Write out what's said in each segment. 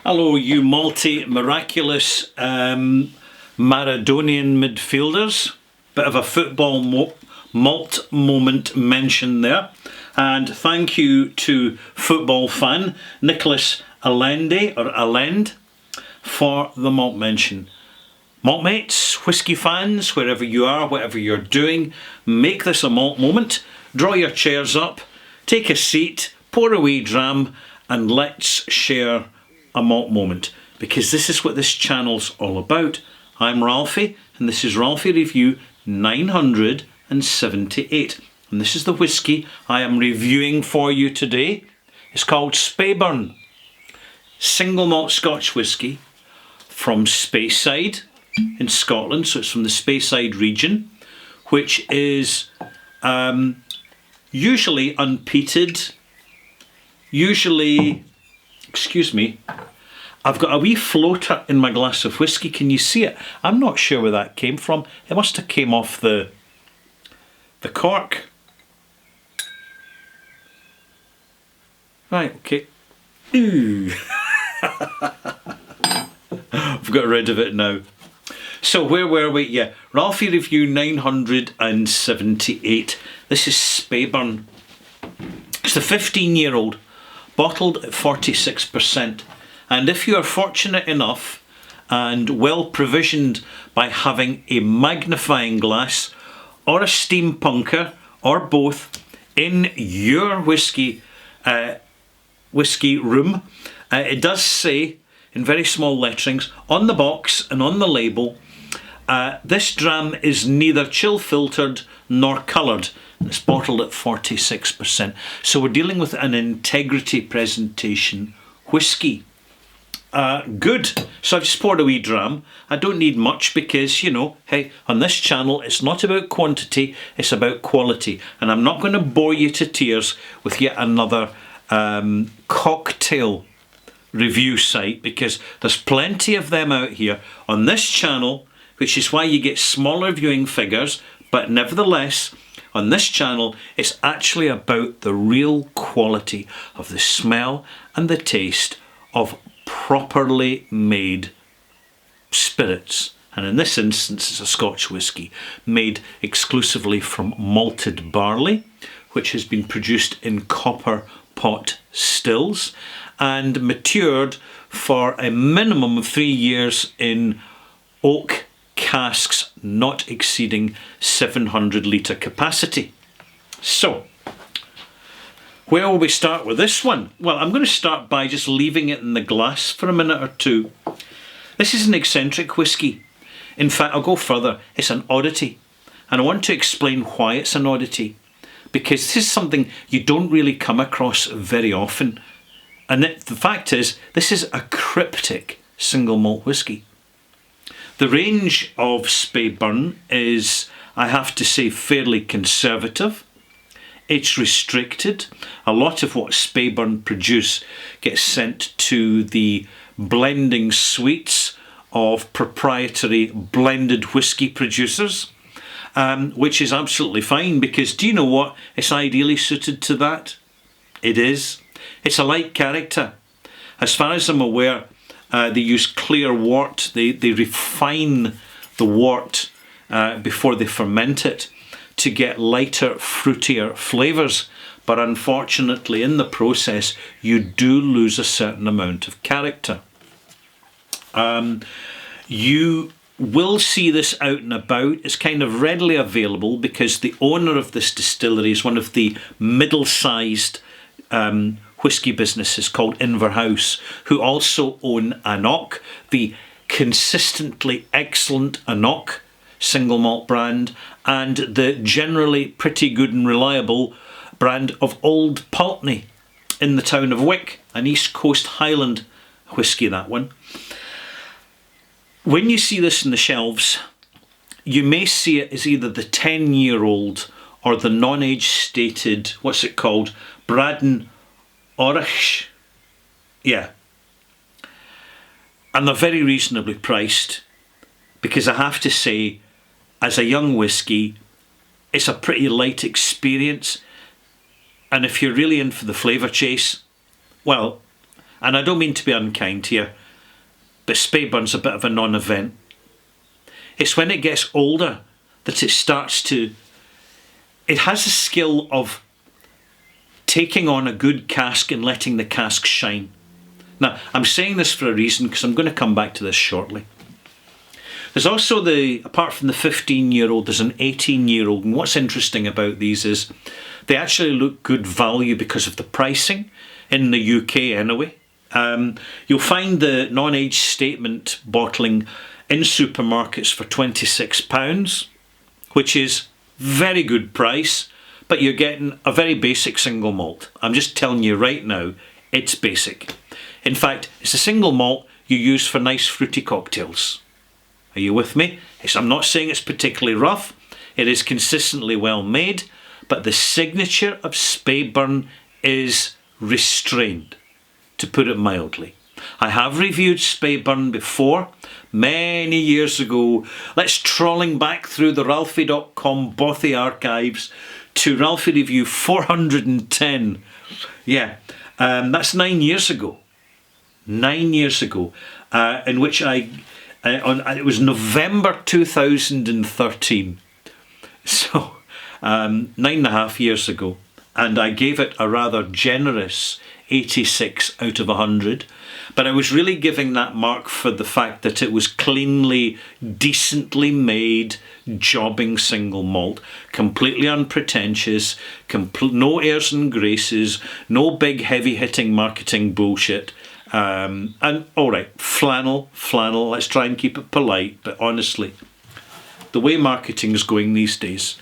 Hello, you miraculous Maradonian midfielders. Bit of a football malt moment mention there. And thank you to football fan Nicholas Allende for the malt mention. Malt mates, whisky fans, wherever you are, whatever you're doing, make this a malt moment. Draw your chairs up, take a seat, pour a wee dram, and let's share a malt moment, because this is what this channel's all about. I'm Ralphie, and this is Ralphie Review 978, and this is the whisky I am reviewing for you today. It's called Speyburn, single malt Scotch whisky from Speyside in Scotland, so it's from the Speyside region, which is usually unpeated, excuse me, I've got a wee floater in my glass of whisky. Can you see it? I'm not sure where that came from. It must have came off the cork. Right, okay. Ooh. I've got rid of it now. So where were we? Yeah, Ralphie Review 978. This is Speyburn. It's a 15-year-old, bottled at 46%. And if you are fortunate enough and well provisioned by having a magnifying glass or a steampunker or both in your whisky room, it does say in very small letterings on the box and on the label, this dram is neither chill filtered nor coloured. It's bottled at 46%. So we're dealing with an integrity presentation whisky. Good. So I've just poured a wee dram. I don't need much because, you know, hey, on this channel it's not about quantity, it's about quality. And I'm not going to bore you to tears with yet another cocktail review site, because there's plenty of them out here on this channel, which is why you get smaller viewing figures. But nevertheless, on this channel, it's actually about the real quality of the smell and the taste of properly made spirits. And in this instance, it's a Scotch whisky made exclusively from malted barley, which has been produced in copper pot stills and matured for a minimum of 3 years in oak casks not exceeding 700 litre capacity. So, where will we start with this one? Well, I'm going to start by just leaving it in the glass for a minute or two. This is an eccentric whisky. In fact, I'll go further. It's an oddity. And I want to explain why it's an oddity. Because this is something you don't really come across very often. And the fact is, this is a cryptic single malt whisky. The range of Speyburn is, I have to say, fairly conservative. It's restricted. A lot of what Speyburn produce gets sent to the blending suites of proprietary blended whisky producers, which is absolutely fine, because do you know what? It's ideally suited to that. It is. It's a light character. As far as I'm aware, they use clear wort. They refine the wort before they ferment it to get lighter, fruitier flavours. But unfortunately, in the process, you do lose a certain amount of character. You will see this out and about. It's kind of readily available because the owner of this distillery is one of the middle-sized whisky businesses called Inverhouse, who also own Anok, the consistently excellent Anok single malt brand, and the generally pretty good and reliable brand of Old Pulteney in the town of Wick, an East Coast Highland whisky, that one. When you see this in the shelves, you may see it as either the 10-year-old or the non-age stated, what's it called, Braden Orach. Yeah. And they're very reasonably priced, because I have to say, as a young whisky, it's a pretty light experience. And if you're really in for the flavour chase, well, and I don't mean to be unkind here, but Speyburn a bit of a non-event. It's when it gets older that it starts to... It has a skill of taking on a good cask and letting the cask shine. Now, I'm saying this for a reason, because I'm going to come back to this shortly. There's also apart from the 15-year-old, there's an 18-year-old. And what's interesting about these is they actually look good value because of the pricing in the UK anyway. You'll find the non-age statement bottling in supermarkets for £26, which is very good price, but you're getting a very basic single malt. I'm just telling you right now, it's basic. In fact, it's a single malt you use for nice fruity cocktails. Are you with me? I'm not saying it's particularly rough. It is consistently well made, but the signature of Speyburn is restrained, to put it mildly. I have reviewed Speyburn before, many years ago. Let's trolling back through the Ralphie.com Bothy archives to Ralphie Review 410. Yeah, that's 9 years ago. 9 years ago, in which it was November 2013, so 9.5 years ago, and I gave it a rather generous 86 out of 100, but I was really giving that mark for the fact that it was cleanly, decently made, jobbing single malt, completely unpretentious, no airs and graces, no big heavy hitting marketing bullshit. And alright, flannel, let's try and keep it polite, but honestly, the way marketing is going these days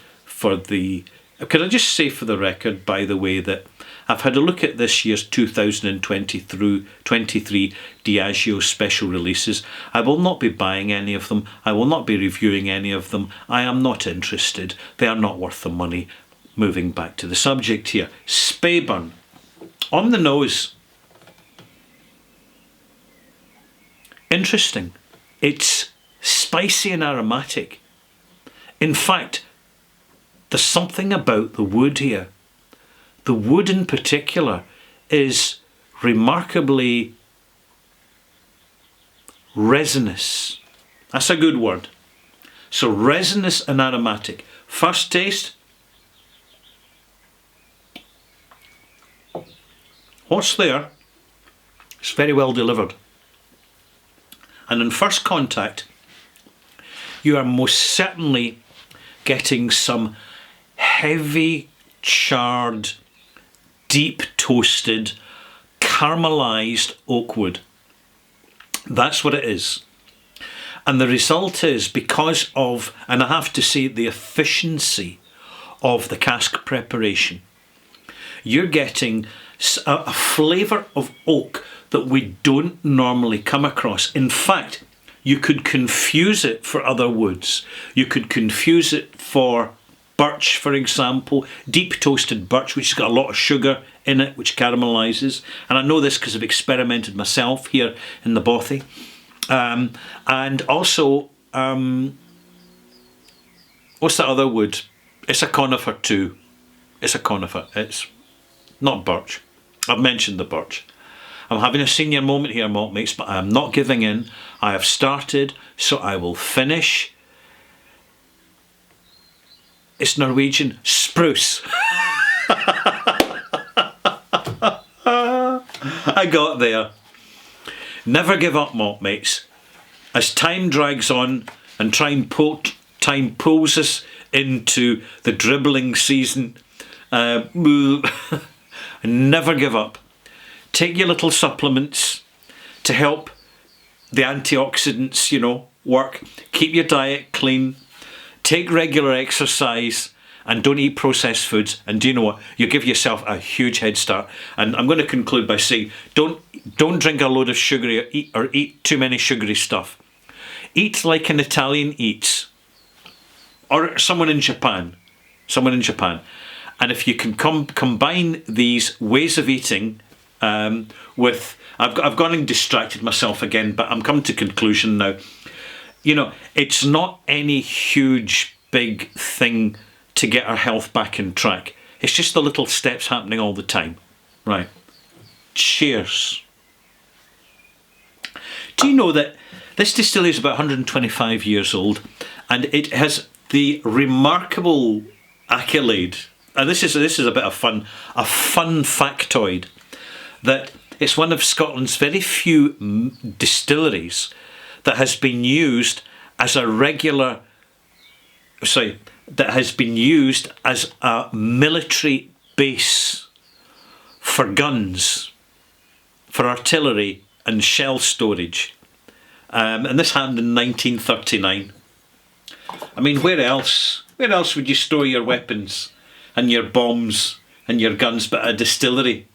can I just say for the record, by the way, that I've had a look at this year's 2023 Diageo special releases. I will not be buying any of them. I will not be reviewing any of them. I am not interested. They are not worth the money. Moving back to the subject here. Speyburn. On the nose. Interesting. It's spicy and aromatic. In fact, there's something about the wood here. The wood in particular is remarkably resinous. That's a good word. So resinous and aromatic. First taste. What's there? It's very well delivered. And in first contact, you are most certainly getting some heavy, charred, deep toasted, caramelised oak wood. That's what it is. And the result is, because of, and I have to say, the efficiency of the cask preparation, you're getting a flavour of oak that we don't normally come across. In fact, you could confuse it for other woods. You could confuse it for birch, for example, deep toasted birch, which has got a lot of sugar in it, which caramelises. And I know this because I've experimented myself here in the Bothy. And also, what's that other wood? It's a conifer too. It's a conifer. It's not birch. I've mentioned the birch. I'm having a senior moment here, malt mates, but I am not giving in. I have started, so I will finish. It's Norwegian spruce. I got there. Never give up, malt mates. As time drags on and time pulls us into the dribbling season, never give up. Take your little supplements to help the antioxidants, work. Keep your diet clean. Take regular exercise and don't eat processed foods. And do you know what? You give yourself a huge head start. And I'm going to conclude by saying, don't drink a load of sugary or eat too many sugary stuff. Eat like an Italian eats, or someone in Japan. And if you can combine these ways of eating with, I've gone and distracted myself again, but I'm coming to conclusion now. It's not any huge big thing to get our health back in track. It's just the little steps happening all the time. Right. Cheers. Do you know that this distillery is about 125 years old, and it has the remarkable accolade, and this is a bit of fun, a fun factoid, that it's one of Scotland's very few distilleries that has been used as a regular, that has been used as a military base for guns, for artillery and shell storage. And this happened in 1939. I mean, where else would you store your weapons and your bombs and your guns but a distillery?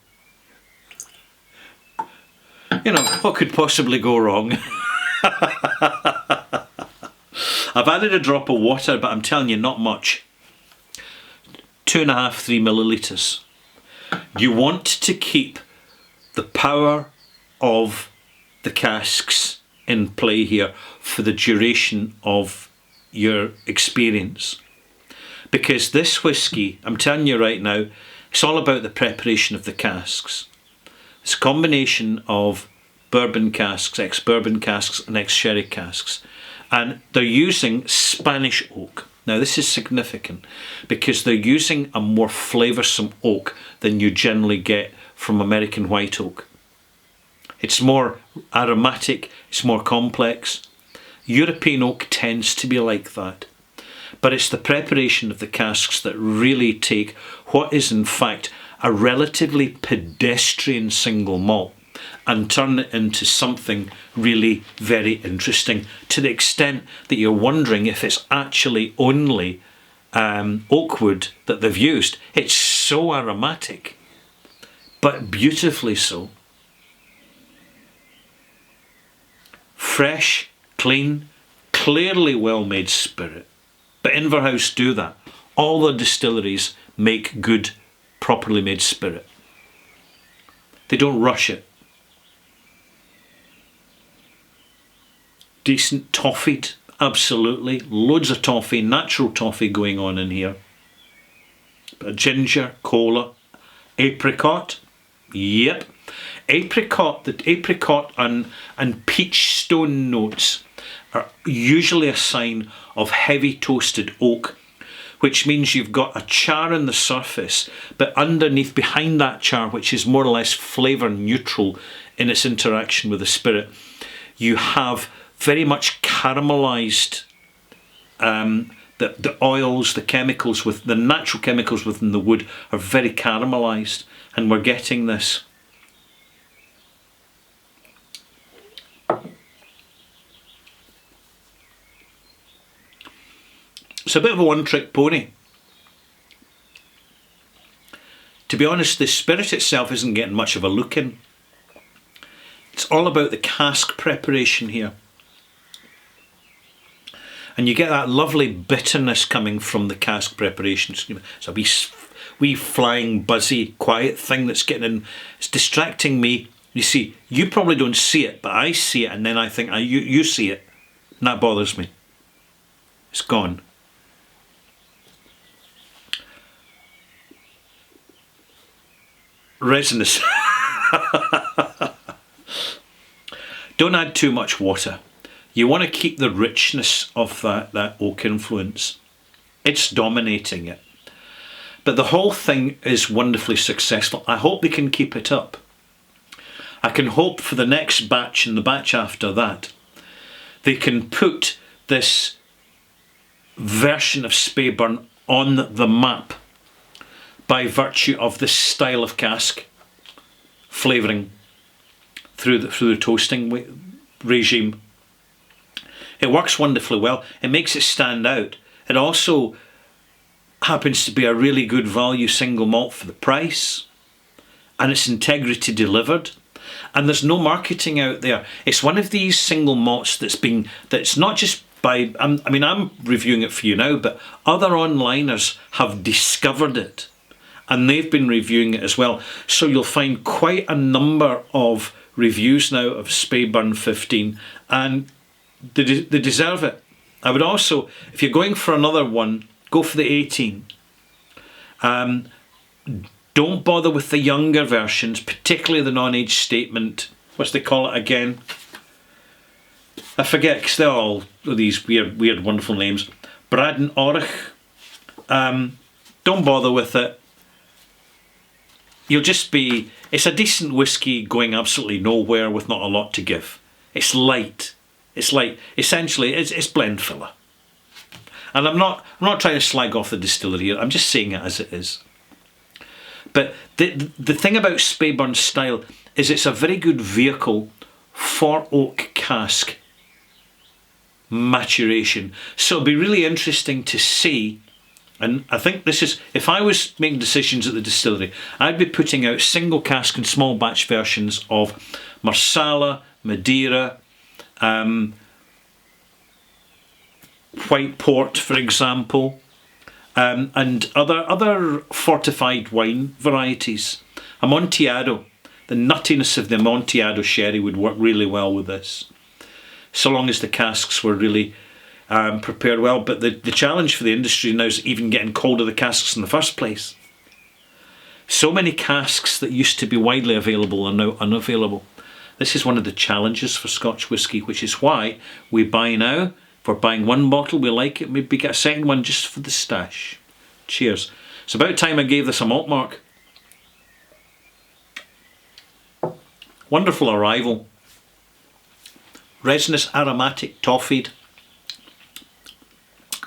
You know, what could possibly go wrong? I've added a drop of water, but I'm telling you, not much. 2.5, 3 millilitres. You want to keep the power of the casks in play here for the duration of your experience. Because this whisky, I'm telling you right now, it's all about the preparation of the casks. It's a combination of bourbon casks, ex-bourbon casks and ex-sherry casks. And they're using Spanish oak. Now this is significant because they're using a more flavoursome oak than you generally get from American white oak. It's more aromatic, it's more complex. European oak tends to be like that. But it's the preparation of the casks that really take what is in fact a relatively pedestrian single malt and turn it into something really very interesting, to the extent that you're wondering if it's actually only oak wood that they've used. It's so aromatic, but beautifully so. Fresh, clean, clearly well-made spirit. But Inverhouse do that. All the distilleries make good, properly made spirit. They don't rush it. Decent toffeed, absolutely. Loads of toffee, natural toffee going on in here. Ginger, cola, apricot. Yep. The apricot and peach stone notes are usually a sign of heavy toasted oak, which means you've got a char on the surface, but underneath, behind that char, which is more or less flavour neutral in its interaction with the spirit, you have very much caramelised the oils, the chemicals, with the natural chemicals within the wood are very caramelised, and we're getting this. It's a bit of a one-trick pony. To be honest, the spirit itself isn't getting much of a look in. It's all about the cask preparation here. And you get that lovely bitterness coming from the cask preparation. It's a wee flying, buzzy, quiet thing that's getting in. It's distracting me. You see, you probably don't see it, but I see it, and then I think, you see it. And that bothers me. It's gone. Resinous. Don't add too much water. You want to keep the richness of that oak influence. It's dominating it. But the whole thing is wonderfully successful. I hope they can keep it up. I can hope for the next batch and the batch after that, they can put this version of Speyburn on the map by virtue of this style of cask flavouring through the toasting regime. It works wonderfully well. It makes it stand out. It also happens to be a really good value single malt for the price, and its integrity delivered. And there's no marketing out there. It's one of these single malts that's not just by, I'm reviewing it for you now, but other onliners have discovered it and they've been reviewing it as well. So you'll find quite a number of reviews now of Speyburn 15, and they deserve it. I would also, if you're going for another one, go for the 18. Don't bother with the younger versions, particularly the non-age statement. What's they call it again? I forget because they're all these weird, wonderful names. Braden Orich. Don't bother with it. You'll just be... It's a decent whiskey going absolutely nowhere with not a lot to give. It's light. It's light. Essentially, it's blend filler. And I'm not trying to slag off the distillery here. I'm just saying it as it is. But the thing about Speyburn style is it's a very good vehicle for oak cask maturation. So it'll be really interesting to see. And I think this is, if I was making decisions at the distillery, I'd be putting out single cask and small batch versions of Marsala, Madeira, White Port, for example, and other fortified wine varieties. Amontillado, the nuttiness of the Amontillado sherry would work really well with this, so long as the casks were really prepared well. But the challenge for the industry now is even getting hold of the casks in the first place. So many casks that used to be widely available are now unavailable. This is one of the challenges for Scotch whisky, which is why we buy now. If we're buying one bottle, we like it, maybe get a second one just for the stash. Cheers. It's about time I gave this a malt mark. Wonderful arrival. Resinous, aromatic, toffeed.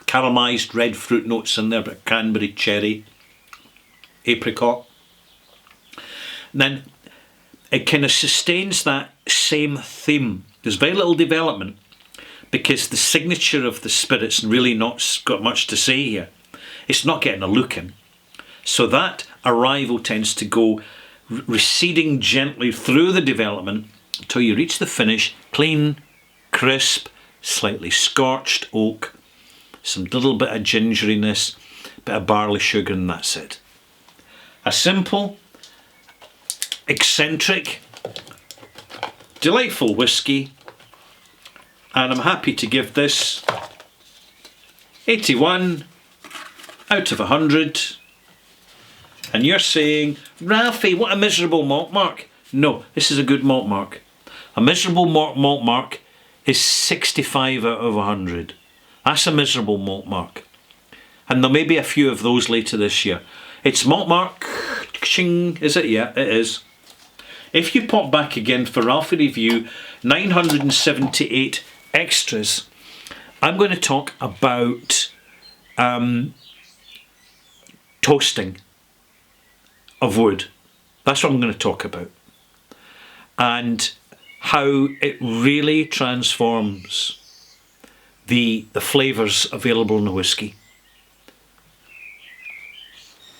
Caramelised red fruit notes in there, but cranberry, cherry, apricot. And then it kind of sustains that same theme. There's very little development because the signature of the spirit's really not got much to say here. It's not getting a look in. So that arrival tends to go receding gently through the development until you reach the finish. Clean, crisp, slightly scorched oak, some little bit of gingeriness, bit of barley sugar, and that's it. A simple, eccentric, delightful whisky, and I'm happy to give this 81 out of 100. And you're saying, Ralphie, what a miserable malt mark. No, this is a good malt mark. A miserable malt mark is 65 out of 100. That's a miserable malt mark. And there may be a few of those later this year. It's malt mark, ching, is it? Yeah, it is. If you pop back again for Ralphie Review 978 extras, I'm going to talk about toasting of wood. That's what I'm going to talk about. And how it really transforms the flavours available in the whisky.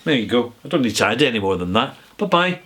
There you go. I don't need to add any more than that. Bye-bye.